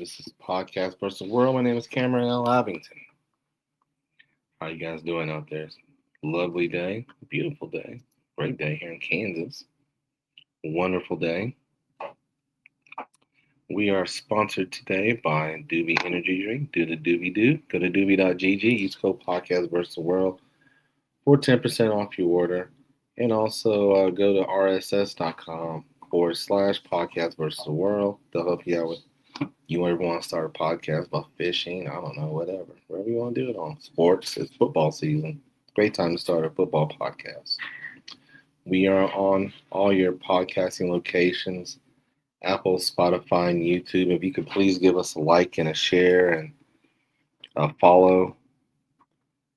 This is Podcast versus World. My name is Cameron L. Abington. How you guys doing out there? Lovely day, beautiful day, great day here in Kansas. Wonderful day. We are sponsored today by Doobie Energy Drink. Do the Doobie Do. Go to doobie.gg. Use code Podcast versus World for 10% off your order. And also go to rss.com/podcast versus the world. They'll help you out with you ever want to start a podcast about fishing, I don't know, whatever. Whatever you want to do it on. Sports, it's football season. Great time to start a football podcast. We are on all your podcasting locations, Apple, Spotify, and YouTube. If you could please give us a like and a share and a follow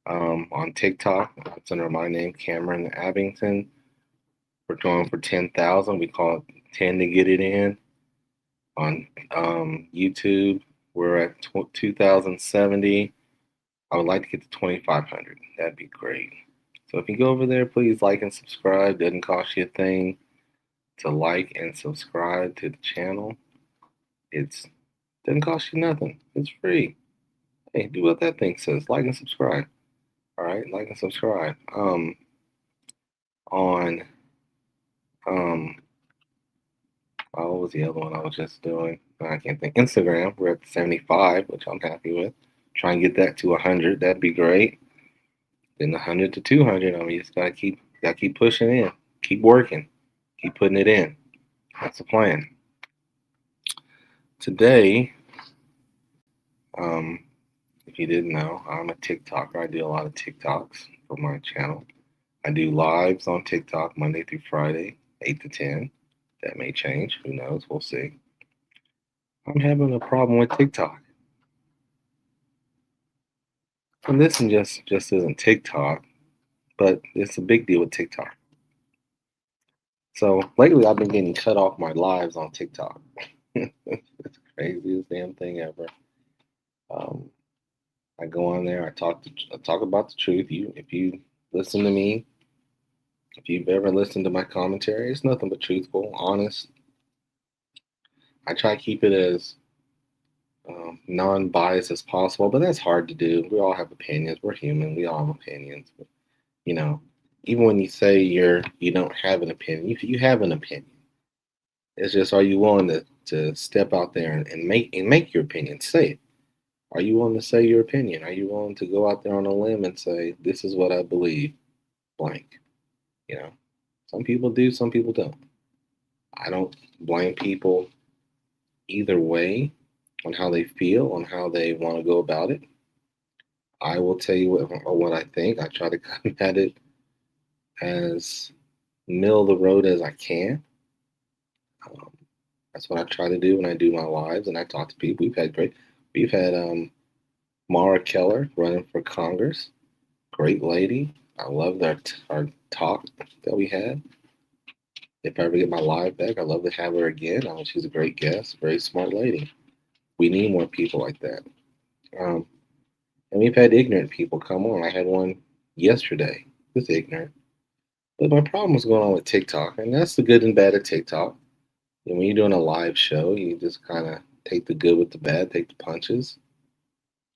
on TikTok. It's under my name, Cameron Abington. We're going for 10,000. We call it 10 to get it in. On YouTube, we're at 2,070. I would like to get to 2,500. That'd be great. So if you go over there, please like and subscribe. Doesn't cost you a thing to like and subscribe to the channel. It's doesn't cost you nothing. It's free. Hey, do what that thing says. Like and subscribe. All right, like and subscribe. On what was the other one I was just doing? I can't think. Instagram, we're at 75, which I'm happy with. Try and get that to 100. That'd be great. Then 100 to 200. I mean, you just gotta keep pushing in, keep working, keep putting it in. That's the plan. Today, um, if you didn't know, I'm a TikToker. I do a lot of TikToks for my channel. I do lives on TikTok Monday through Friday, 8 to 10. That may change. Who knows? We'll see. I'm having a problem with TikTok. And this just isn't TikTok, but it's a big deal with TikTok. So lately, I've been getting cut off my lives on TikTok. It's the craziest damn thing ever. Um, I go on there. I talk about the truth. If you listen to me, if you've ever listened to my commentary, it's nothing but truthful, honest. I try to keep it as non-biased as possible, but that's hard to do. We all have opinions. We're human. We all have opinions. But, you know, even when you say you don't have an opinion, you have an opinion. It's just, are you willing to step out there and make your opinion? Say it. Are you willing to say your opinion? Are you willing to go out there on a limb and say, this is what I believe, blank? You know, some people do, some people don't. I don't blame people either way on how they feel, on how they want to go about it. I will tell you what I think. I try to come at it as middle of the road as I can. Um, that's what I try to do when I do my lives and I talk to people. We've had Mara Keller running for Congress. Great lady. I love our talk that we had. If I ever get my live back, I'd love to have her again. She's a great guest, very smart lady. We need more people like that. Um, and we've had ignorant people come on. I had one yesterday. Just ignorant. But my problem was going on with TikTok, and that's the good and bad of TikTok. And when you're doing a live show, you just kind of take the good with the bad, take the punches.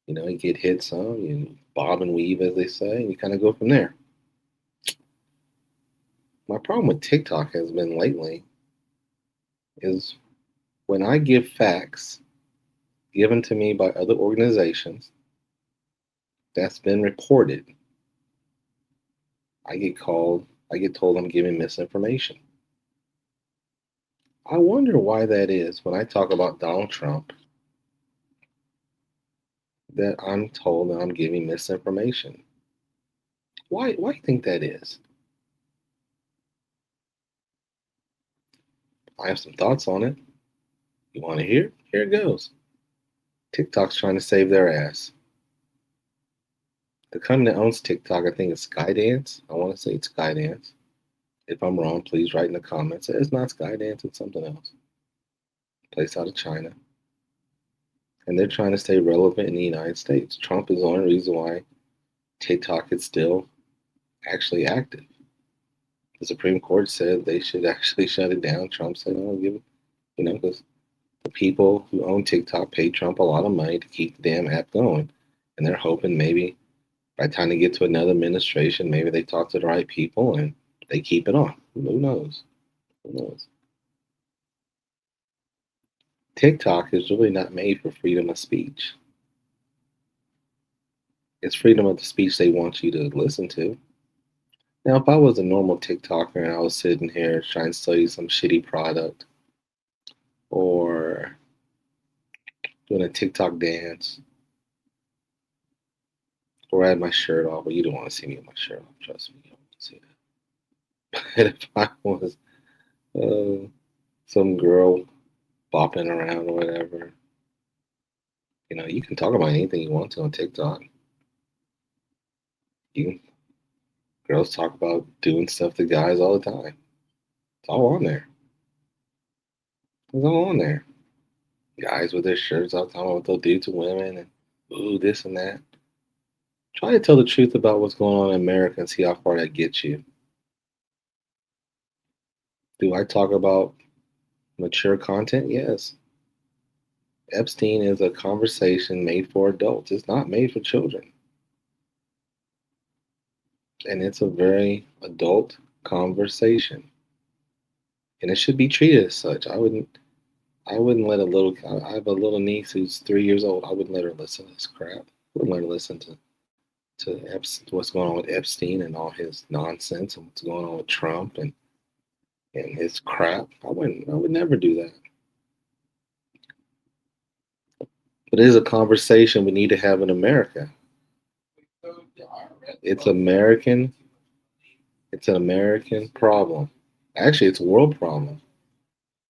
You get hit some, you bob and weave, as they say, and you kind of go from there. My problem with TikTok has been lately is when I give facts given to me by other organizations that's been reported, I get told I'm giving misinformation. I wonder why that is when I talk about Donald Trump that I'm told that I'm giving misinformation. Why do you think that is? I have some thoughts on it. You want to hear? Here it goes. TikTok's trying to save their ass. The company that owns TikTok, I think it's Skydance. I want to say it's Skydance. If I'm wrong, please write in the comments. It's not Skydance, it's something else. Place out of China. And they're trying to stay relevant in the United States. Trump is the only reason why TikTok is still actually active. The Supreme Court said they should actually shut it down. Trump said, "Oh, give it," because The people who own TikTok pay Trump a lot of money to keep the damn app going. And they're hoping maybe by the time they get to another administration, maybe they talk to the right people and they keep it on. Who knows? Who knows? TikTok is really not made for freedom of speech. It's freedom of the speech they want you to listen to. Now, if I was a normal TikToker and I was sitting here trying to sell you some shitty product or doing a TikTok dance or I had my shirt off, well, you don't want to see me with my shirt off, trust me, you don't want to see that. But if I was some girl bopping around or whatever, you can talk about anything you want to on TikTok. You can, girls talk about doing stuff to guys all the time. It's all on there. It's all on there. Guys with their shirts off talking about what they'll do to women and ooh, this and that. Try to tell the truth about what's going on in America and see how far that gets you. Do I talk about mature content? Yes. Epstein is a conversation made for adults. It's not made for children. And it's a very adult conversation. And it should be treated as such. I wouldn't let a little I have a little niece who's 3 years old. I wouldn't let her listen to this crap. I wouldn't let her listen to what's going on with Epstein and all his nonsense and what's going on with Trump and his crap. I would never do that. But it is a conversation we need to have in America. It's American. It's an American problem. Actually, it's a world problem.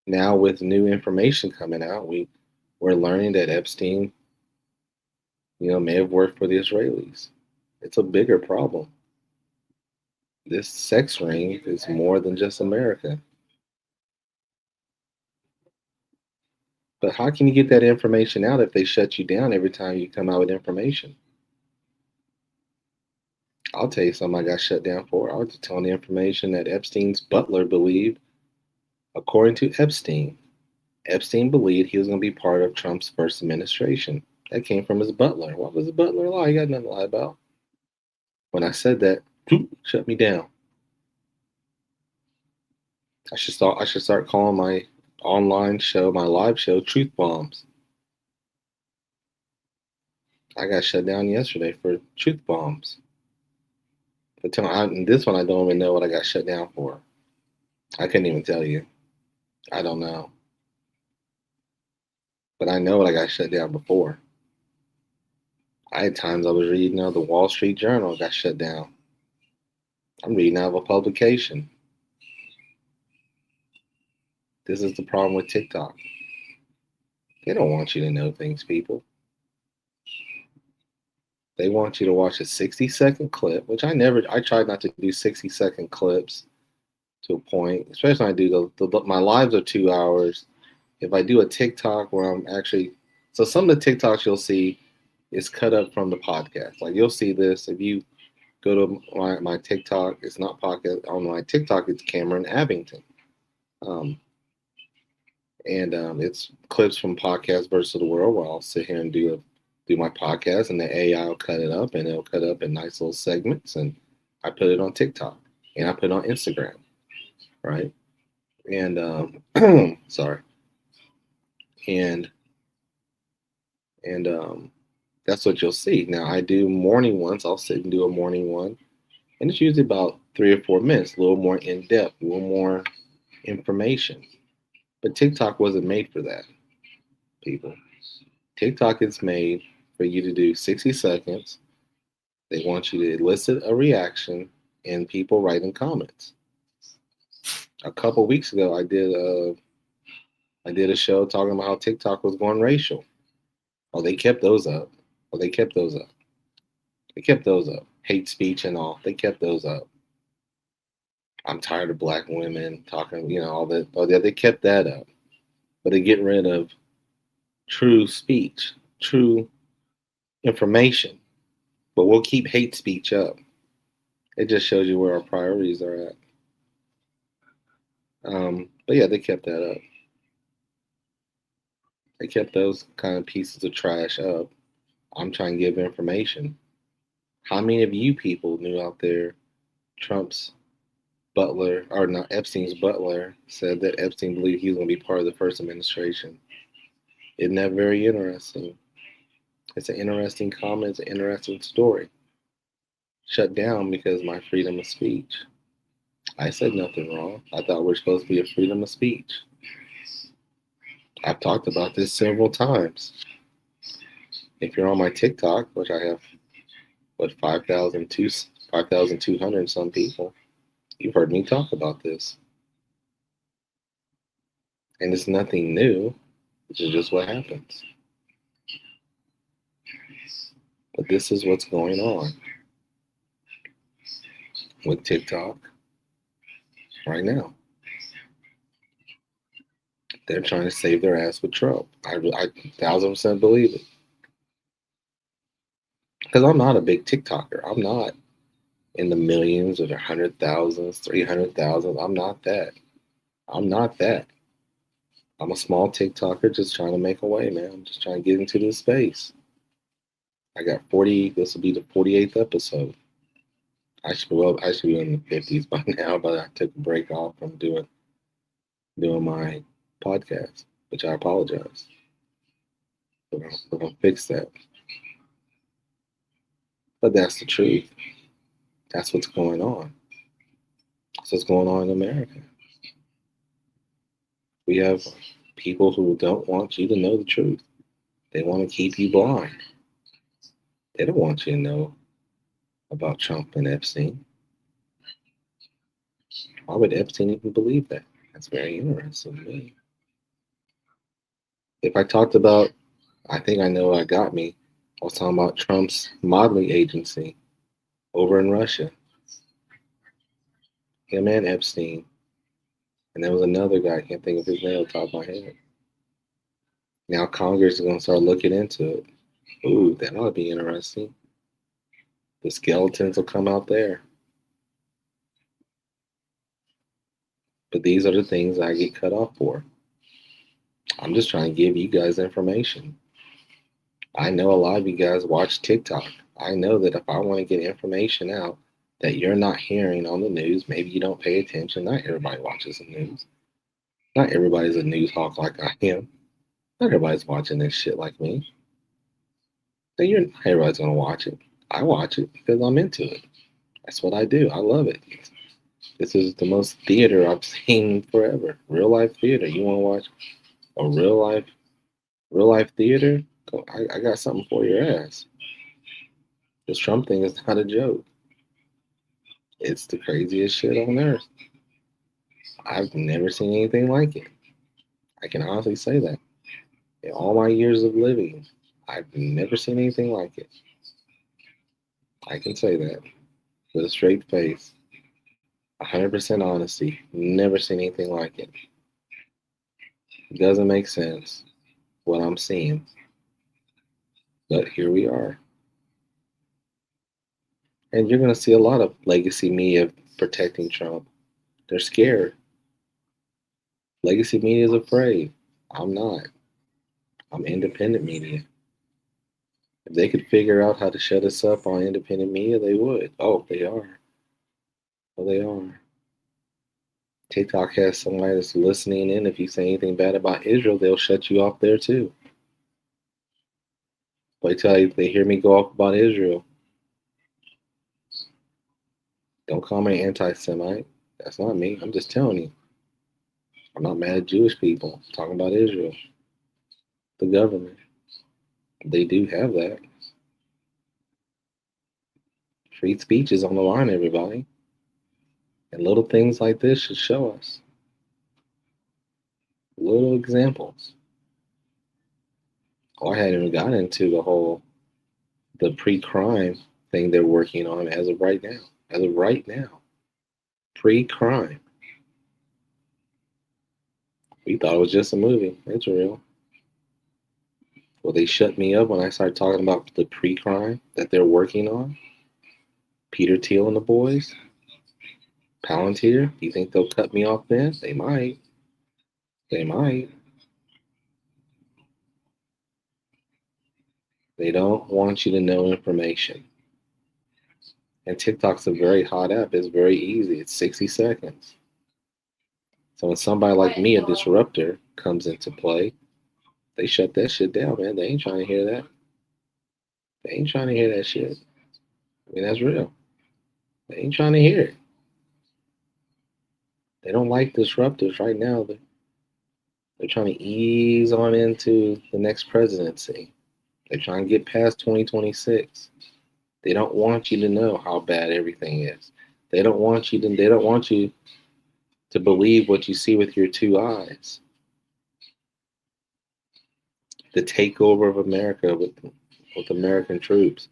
Now with new information coming out, we're learning that Epstein, may have worked for the Israelis. It's a bigger problem. This sex ring is more than just America. But how can you get that information out if they shut you down every time you come out with information? I'll tell you something I got shut down for. I was telling the information that Epstein's butler believed, according to Epstein. Epstein believed he was going to be part of Trump's first administration. That came from his butler. What was the butler lie? He got nothing to lie about. When I said that, shut me down. I should start calling my online show, my live show, Truth Bombs. I got shut down yesterday for truth bombs. But this one, I don't even know what I got shut down for. I couldn't even tell you. I don't know. But I know what I got shut down before. I had times I was reading the Wall Street Journal got shut down. I'm reading out of a publication. This is the problem with TikTok. They don't want you to know things, people. They want you to watch a 60-second clip, which I try not to do 60-second clips to a point, especially when I do my lives are 2 hours. If I do a TikTok where I'm actually, so some of the TikToks you'll see is cut up from the podcast. Like you'll see this if you go to my TikTok, it's not podcast. On my TikTok, it's Cameron Abington. Um, and it's clips from Podcast versus the World where I'll sit here and do my podcast, and the AI will cut it up, and it'll cut up in nice little segments, and I put it on TikTok and I put it on Instagram, right? And sorry, and and that's what you'll see. Now I do morning ones. I'll sit and do a morning one, and it's usually about 3 or 4 minutes, a little more in depth, a little more information. But TikTok wasn't made for that, people. TikTok is made for you to do 60 seconds. They want you to elicit a reaction and people writing comments. A couple weeks ago, I did a show talking about how TikTok was going racial. Oh, they kept those up. Oh, they kept those up. They kept those up. Hate speech and all. They kept those up. I'm tired of black women talking, all that. Oh, yeah, they kept that up. But they get rid of true speech, true information. But we'll keep hate speech up. It just shows you where our priorities are at. But yeah, they kept that up. They kept those kind of pieces of trash up. I'm trying to give information. How many of you people knew out there Trump's butler, or not Epstein's butler, said that Epstein believed he was going to be part of the first administration? Isn't that very interesting? It's an interesting comment, it's an interesting story. Shut down because of my freedom of speech. I said nothing wrong. I thought we're supposed to be a freedom of speech. I've talked about this several times. If you're on my TikTok, which I have, what, 5,200 some people, you've heard me talk about this. And it's nothing new. This is just what happens. But this is what's going on with TikTok right now. They're trying to save their ass with Trump. I 1,000% believe it. Because I'm not a big TikToker. I'm not in the millions or the 100,000s, 300,000. I'm not that. I'm not that. I'm a small TikToker just trying to make a way, man. I'm just trying to get into this space. I got 40. This will be the 48th episode. I should be in the 50s by now, but I took a break off from doing my podcast, which I apologize. We're gonna fix that. But that's the truth. That's what's going on. That's what's going on in America. We have people who don't want you to know the truth. They want to keep you blind. They don't want you to know about Trump and Epstein. Why would Epstein even believe that? That's very interesting to me. If I talked about, I think I know what got me. I was talking about Trump's modeling agency over in Russia. Him and Epstein. And there was another guy, I can't think of his name off the top of my head. Now Congress is going to start looking into it. Ooh, that ought to be interesting. The skeletons will come out there. But these are the things I get cut off for. I'm just trying to give you guys information. I know a lot of you guys watch TikTok. I know that if I want to get information out that you're not hearing on the news, maybe you don't pay attention. Not everybody watches the news. Not everybody's a news hawk like I am. Not everybody's watching this shit like me. Not everybody's gonna watch it. I watch it because I'm into it. That's what I do. I love it. This is the most theater I've seen forever. Real life theater. You want to watch a real life theater? I got something for your ass. This Trump thing is not a joke. It's the craziest shit on earth. I've never seen anything like it. I can honestly say that. In all my years of living, I've never seen anything like it. I can say that with a straight face, 100% honesty. Never seen anything like it. It doesn't make sense what I'm seeing, but here we are. And you're going to see a lot of legacy media protecting Trump. They're scared. Legacy media is afraid. I'm not. I'm independent media. If they could figure out how to shut us up on independent media, they would. Oh, they are. Oh, they are. TikTok has somebody that's listening in. If you say anything bad about Israel, they'll shut you off there too. Wait till they hear me go off about Israel. Don't call me anti-Semite. That's not me. I'm just telling you. I'm not mad at Jewish people. I'm talking about Israel. The government. They do have that. Free speech is on the line, everybody. And little things like this should show us. Little examples. Oh, I hadn't even gotten into the pre-crime thing they're working on as of right now. As of right now. Pre-crime. We thought it was just a movie. It's real. Well, they shut me up when I started talking about the pre-crime that they're working on. Peter Thiel and the boys. Palantir. You think they'll cut me off then? They might. They might. They don't want you to know information. And TikTok's a very hot app. It's very easy. It's 60 seconds. So when somebody like me, a disruptor, comes into play, they shut that shit down, man. They ain't trying to hear that. They ain't trying to hear that shit. I mean, that's real. They ain't trying to hear it. They don't like disruptors right now. They're trying to ease on into the next presidency. They're trying to get past 2026. They don't want you to know how bad everything is. They don't want you to believe what you see with your two eyes. The takeover of America with American troops.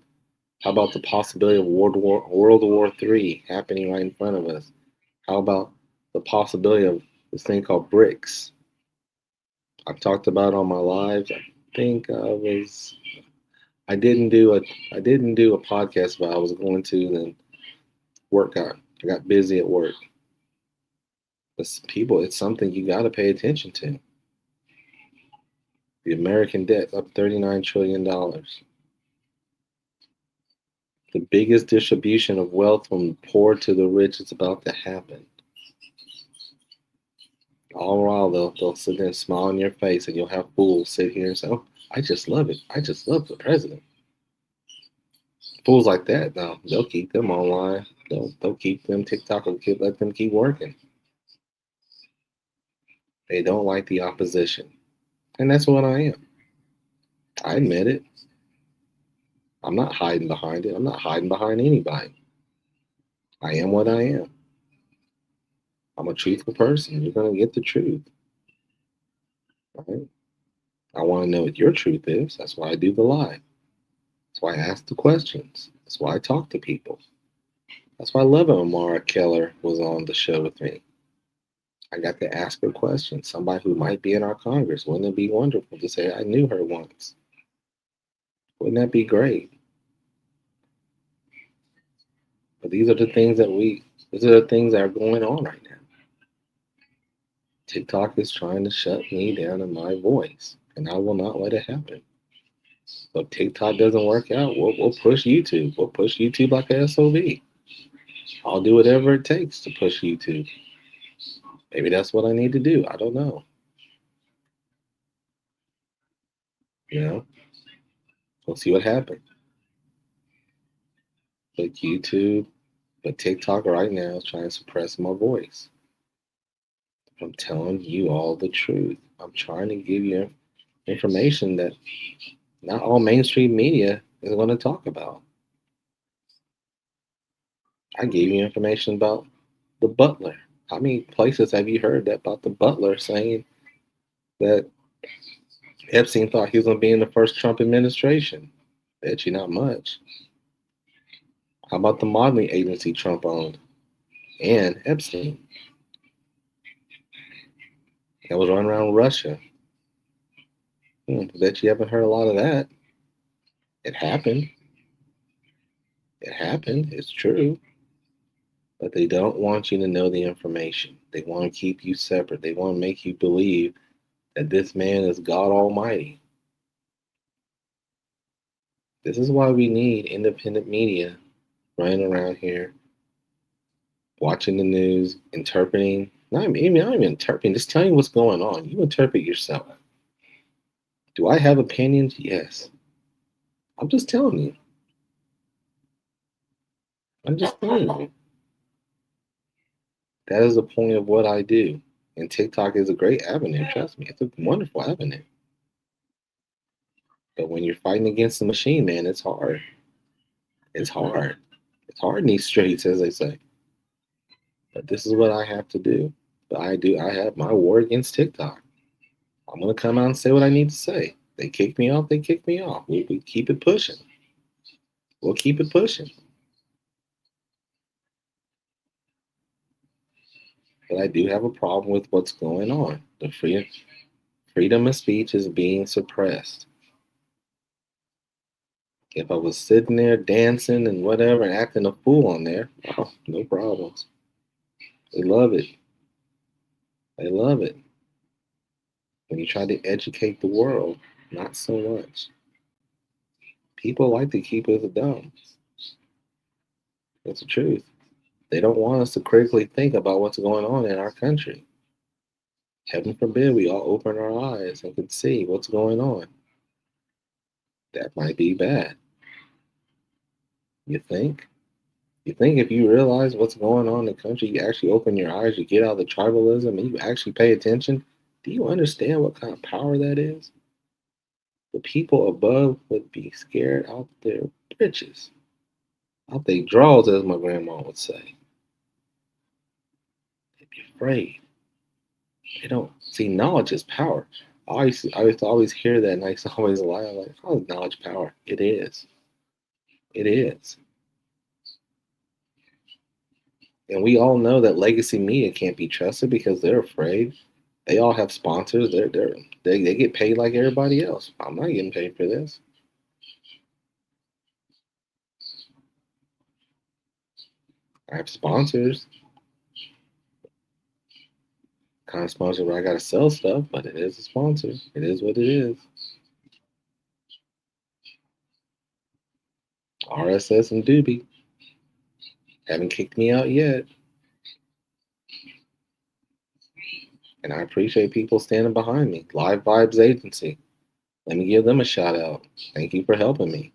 How about the possibility of World War III happening right in front of us? How about the possibility of this thing called BRICS? I've talked about on my lives. I think I didn't do a podcast, but I was going to. Then I got busy at work. It's something you got to pay attention to. The American debt up $39 trillion. The biggest distribution of wealth from the poor to the rich is about to happen. All while they'll sit there and smile in your face, and you'll have fools sit here and say, "Oh, I just love it. I just love the president." Fools like that, now they'll keep them online. They'll keep them TikTok. Will let them keep working. They don't like the opposition, and that's what I am. I admit it. I'm not hiding behind it. I'm not hiding behind anybody. I am what I am. I'm a truthful person. You're gonna get the truth, right? I want to know what your truth is. That's why I do the live. That's why I ask the questions. That's why I talk to people. That's why I love it when Mara Keller was on the show with me. I got to ask her questions. Somebody who might be in our Congress. Wouldn't it be wonderful to say I knew her once? Wouldn't that be great? But these are the things that are going on right now. TikTok is trying to shut me down in my voice, and I will not let it happen. So if TikTok doesn't work out, we'll push YouTube. We'll push YouTube like a SOB. I'll do whatever it takes to push YouTube. Maybe that's what I need to do. I don't know. You know, we'll see what happens. But but TikTok right now is trying to suppress my voice. I'm telling you all the truth. I'm trying to give you information that not all mainstream media is going to talk about. I gave you information about the butler. How many places have you heard that about the butler saying that Epstein thought he was going to be in the first Trump administration? Bet you not much. How about the modeling agency Trump owned and Epstein that was running around Russia? Bet you haven't heard a lot of that. It happened. It happened. It's true. But they don't want you to know the information. They want to keep you separate. They want to make you believe that this man is God Almighty. This is why we need independent media running around here, watching the news, interpreting. Not even interpreting, just telling you what's going on. You interpret yourself. Do I have opinions? Yes. I'm just telling you. I'm just telling you. That is the point of what I do. And TikTok is a great avenue. Trust me, it's a wonderful avenue. But when you're fighting against the machine, man, it's hard. It's hard. It's hard in these streets, as they say. But this is what I have to do. But I have my war against TikTok. I'm gonna come out and say what I need to say. They kick me off, they kick me off. We keep it pushing. We'll keep it pushing. But I do have a problem with what's going on. The freedom of speech is being suppressed. If I was sitting there dancing and whatever and acting a fool on there, oh, no problems. They love it. They love it. When you try to educate the world, not so much. People like to keep us dumb. That's the truth. They don't want us to critically think about what's going on in our country. Heaven forbid we all open our eyes and can see what's going on. That might be bad. You think? You think if you realize what's going on in the country, you actually open your eyes, you get out of the tribalism, and you actually pay attention? Do you understand what kind of power that is? The people above would be scared out their britches, out their drawers, as my grandma would say. They'd be afraid. They don't see knowledge is power. I used to always hear that, and I used to always lie. I'm like, "Oh, knowledge power." It is. It is. And we all know that legacy media can't be trusted because they're afraid. They all have sponsors. They get paid like everybody else. I'm not getting paid for this. I have sponsors, kind of sponsor where I gotta sell stuff, but it is a sponsor. It is what it is. RSS and Doobie haven't kicked me out yet, and I appreciate people standing behind me. Live Vibes Agency. Let me give them a shout out. Thank you for helping me.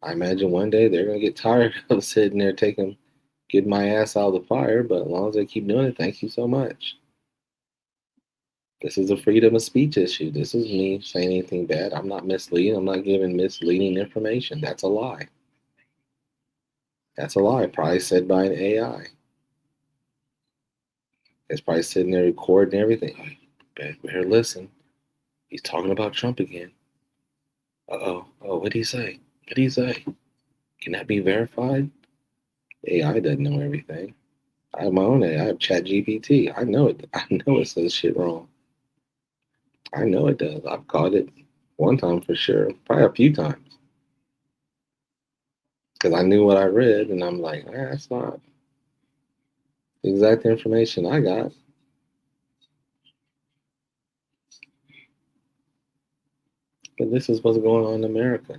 I imagine one day they're gonna get tired of sitting there getting my ass out of the fire, but as long as they keep doing it, thank you so much. This is a freedom of speech issue. This is me saying anything bad. I'm not misleading. I'm not giving misleading information. That's a lie. That's a lie. Probably said by an AI. It's probably sitting there recording everything. Better listen. He's talking about Trump again. Uh-oh. Oh, what did he say? What did he say? Can that be verified? AI doesn't know everything. I have my own AI. I have Chat GPT. I know it. I know it says shit wrong. I know it does. I've caught it one time for sure. Probably a few times. Because I knew what I read, and I'm like, that's not the exact information I got. But this is what's going on in America.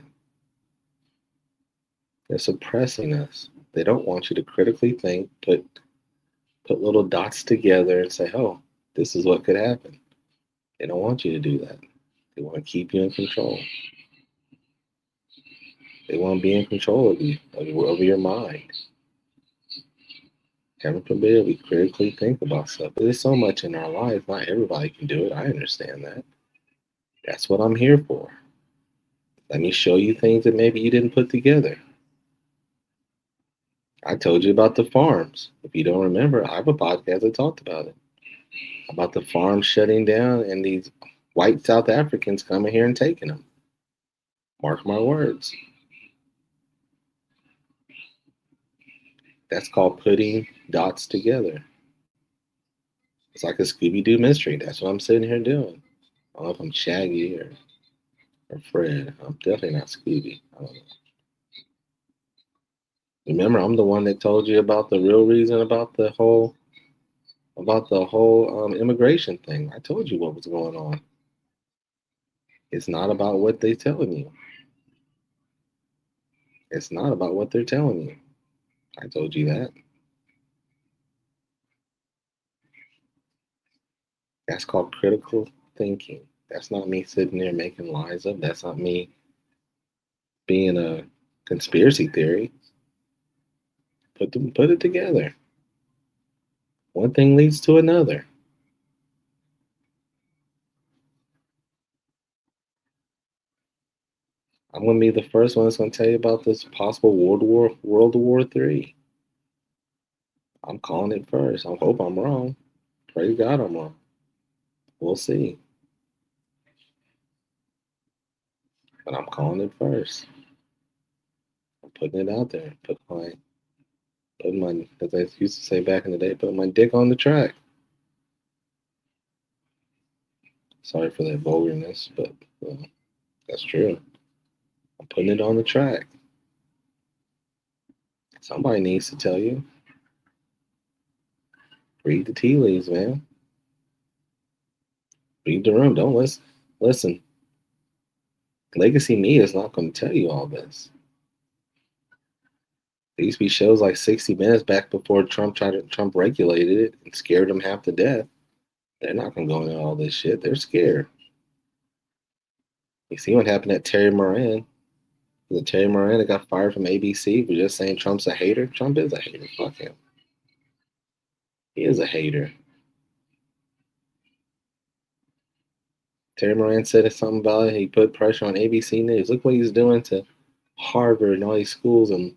They're suppressing us. They don't want you to critically think, put little dots together and say, oh, this is what could happen. They don't want you to do that. They want to keep you in control. They want to be in control of you, of your mind. Heaven forbid we critically think about stuff. But there's so much in our life. Not everybody can do it. I understand that. That's what I'm here for. Let me show you things that maybe you didn't put together. I told you about the farms. If you don't remember, I have a podcast that talked about it. About the farms shutting down and these white South Africans coming here and taking them. Mark my words. That's called putting dots together. It's like a Scooby Doo mystery. That's what I'm sitting here doing. I don't know if I'm Shaggy or Fred. I'm definitely not Scooby. I don't know. Remember, I'm the one that told you about the real reason about the whole immigration thing. I told you what was going on. It's not about what they're telling you. It's not about what they're telling you. I told you that. That's called critical thinking. That's not me sitting there making lies up. That's not me being a conspiracy theory. Put it together. One thing leads to another. I'm gonna be the first one that's gonna tell you about this possible World War III. I'm calling it first. I hope I'm wrong. Praise God I'm wrong. We'll see. But I'm calling it first. I'm putting it out there. Putting my, as I used to say back in the day, putting my dick on the track. Sorry for that vulgarness, but that's true. I'm putting it on the track. Somebody needs to tell you. Read the tea leaves, man. Read the room. Don't listen. Listen. Legacy media is not going to tell you all this. There used to be shows like 60 Minutes back before Trump regulated it and scared them half to death. They're not going to go into all this shit. They're scared. You see what happened at Terry Moran. The Terry Moran that got fired from ABC for just saying Trump's a hater. Trump is a hater. Fuck him. He is a hater. Terry Moran said something about it. He put pressure on ABC News. Look what he's doing to Harvard and all these schools and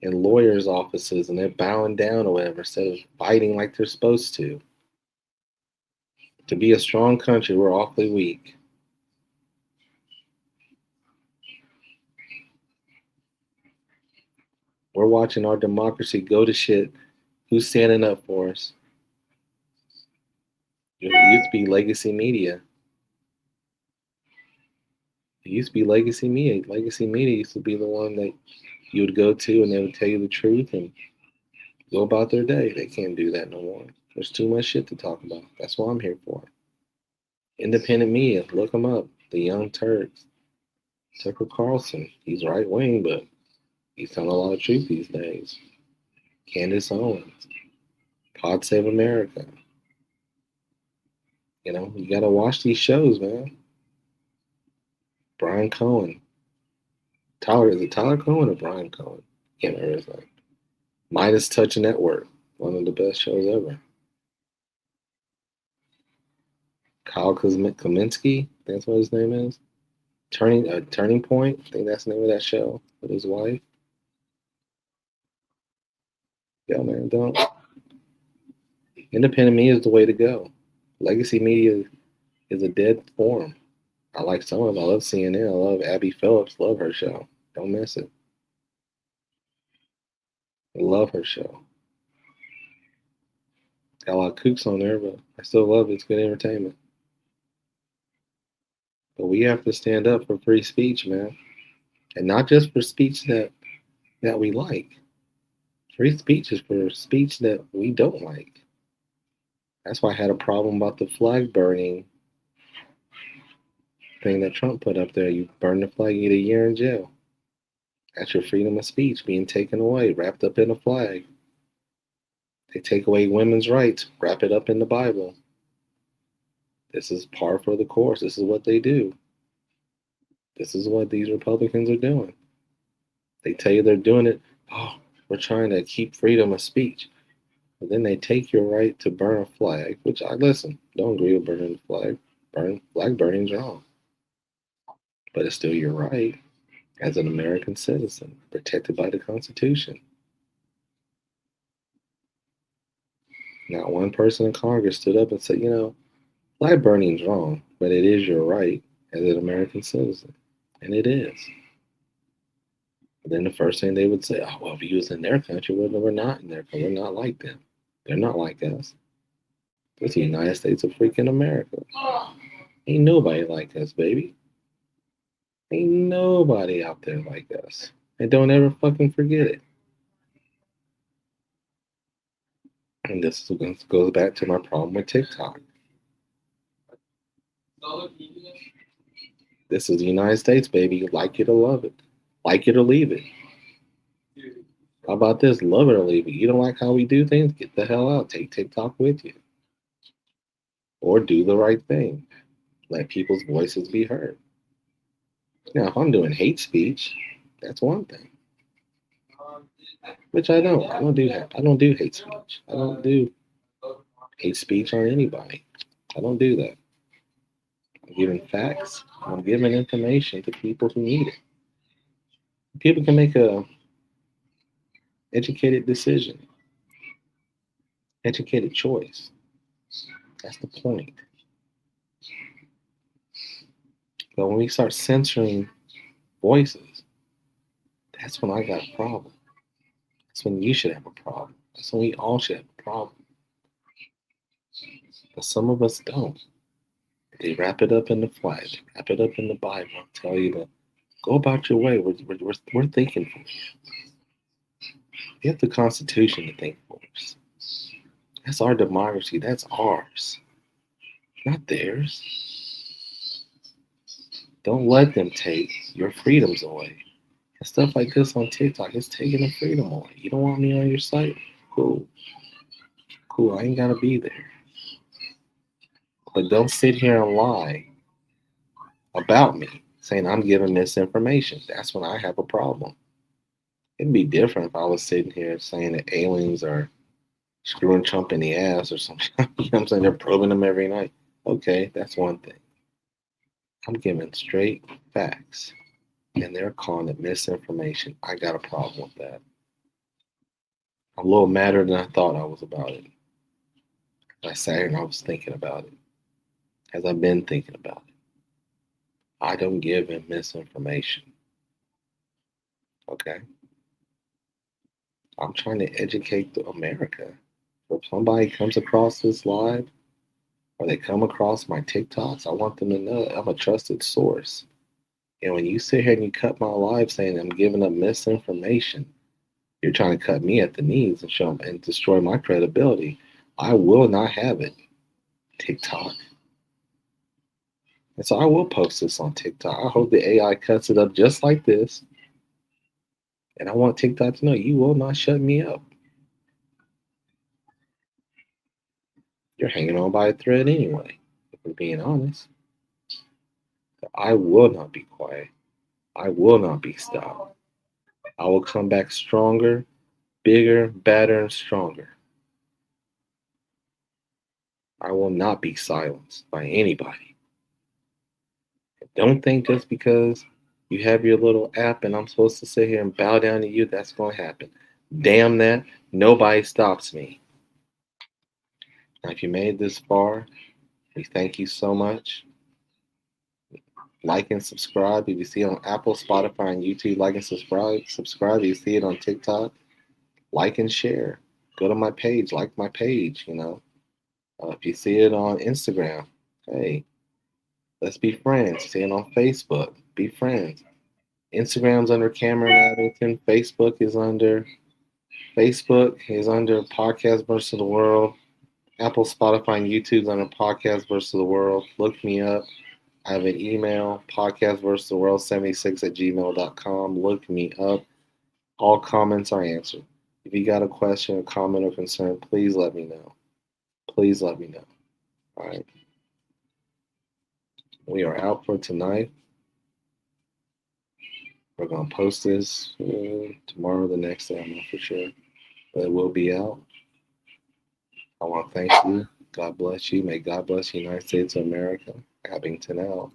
lawyers' offices, and they're bowing down or whatever instead of fighting like they're supposed to. To be a strong country, we're awfully weak. We're watching our democracy go to shit. Who's standing up for us? It used to be legacy media. It used to be legacy media. Legacy media used to be the one that you would go to and they would tell you the truth and go about their day. They can't do that no more. There's too much shit to talk about. That's what I'm here for. Independent media, look them up. The Young Turks. Tucker Carlson, he's right wing, but he's telling a lot of truth these days. Candace Owens, Pod Save America. You know, you gotta watch these shows, man. Brian Cohen. Is it Tyler Cohen or Brian Cohen? Can't remember his name. Midas Touch Network, one of the best shows ever. Kyle Kaminsky, that's what his name is. Turning Point, I think that's the name of that show with his wife. Yeah, man, don't. Independent media is the way to go. Legacy media is a dead form. I like some of them. I love CNN. I love Abby Phillips. Love her show. Don't miss it. I love her show. Got a lot of kooks on there, but I still love it. It's good entertainment. But we have to stand up for free speech, man. And not just for speech that we like. Free speech is for speech that we don't like. That's why I had a problem about the flag burning thing that Trump put up there. You burn the flag, you get a year in jail. That's your freedom of speech being taken away, wrapped up in a flag. They take away women's rights, wrap it up in the Bible. This is par for the course. This is what they do. This is what these Republicans are doing. They tell you they're doing it. Oh, we're trying to keep freedom of speech. But then they take your right to burn a flag, which I listen, don't agree with burning the flag. Flag burning's wrong. But it's still your right as an American citizen, protected by the Constitution. Not one person in Congress stood up and said, flag burning's wrong, but it is your right as an American citizen. And it is. But then the first thing they would say, oh, well, if you was in their country, well, we're not in their country. We're not like them. They're not like us. It's the United States of freaking America. Ain't nobody like us, baby. Ain't nobody out there like us. And don't ever fucking forget it. And this goes back to my problem with TikTok. This is the United States, baby. Like it or love it. Like it or leave it. How about this? Love it or leave it. You don't like how we do things? Get the hell out. Take TikTok with you. Or do the right thing. Let people's voices be heard. Now, if I'm doing hate speech, that's one thing. Which I don't. I don't do hate speech. I don't do hate speech on anybody. I don't do that. I'm giving facts. I'm giving information to people who need it. People can make a educated decision, educated choice. That's the point. But when we start censoring voices, that's when I got a problem. That's when you should have a problem. That's when we all should have a problem. But some of us don't. They wrap it up in the flag, wrap it up in the Bible, and tell you to go about your way. We're thinking for you. We have the Constitution to think for us. That's our democracy. That's ours, not theirs. Don't let them take your freedoms away. And stuff like this on TikTok is taking the freedom away. You don't want me on your site? Cool. Cool. I ain't gotta be there. But don't sit here and lie about me saying I'm giving misinformation. That's when I have a problem. It'd be different if I was sitting here saying that aliens are screwing Trump in the ass or something. You know what I'm saying? They're probing him every night. Okay, that's one thing. I'm giving straight facts, and they're calling it misinformation. I got a problem with that. I'm a little madder than I thought I was about it. I sat here and I was thinking about it, as I've been thinking about it. I don't give him misinformation. Okay, I'm trying to educate America. If somebody comes across this live or they come across my TikToks, I want them to know that I'm a trusted source. And when you sit here and you cut my live saying I'm giving up misinformation, you're trying to cut me at the knees and show and destroy my credibility. I will not have it. TikTok. And so I will post this on TikTok. I hope the AI cuts it up just like this. And I want TikTok to know you will not shut me up. You're hanging on by a thread anyway, if we're being honest. I will not be quiet. I will not be stopped. I will come back stronger, bigger, badder, and stronger. I will not be silenced by anybody. Don't think just because you have your little app and I'm supposed to sit here and bow down to you, that's going to happen. Damn that. Nobody stops me. Now, if you made it this far, we thank you so much. Like and subscribe. If you see it on Apple, Spotify, and YouTube, like and subscribe. Subscribe. If you see it on TikTok, like and share. Go to my page, like my page. If you see it on Instagram, hey, let's be friends. See it on Facebook, be friends. Instagram's under Cameron Addington. Facebook is under Podcast versus the World. Apple, Spotify, and YouTube's under Podcast versus the World. Look me up. I have an email, podcast versus the world 76 at gmail.com. Look me up. All comments are answered. If you got a question, a comment, or concern, please let me know. Please let me know. All right. We are out for tonight. We're going to post this tomorrow, the next day. I'm not for sure. But it will be out. I want to thank you. God bless you. May God bless the United States of America. Abington out.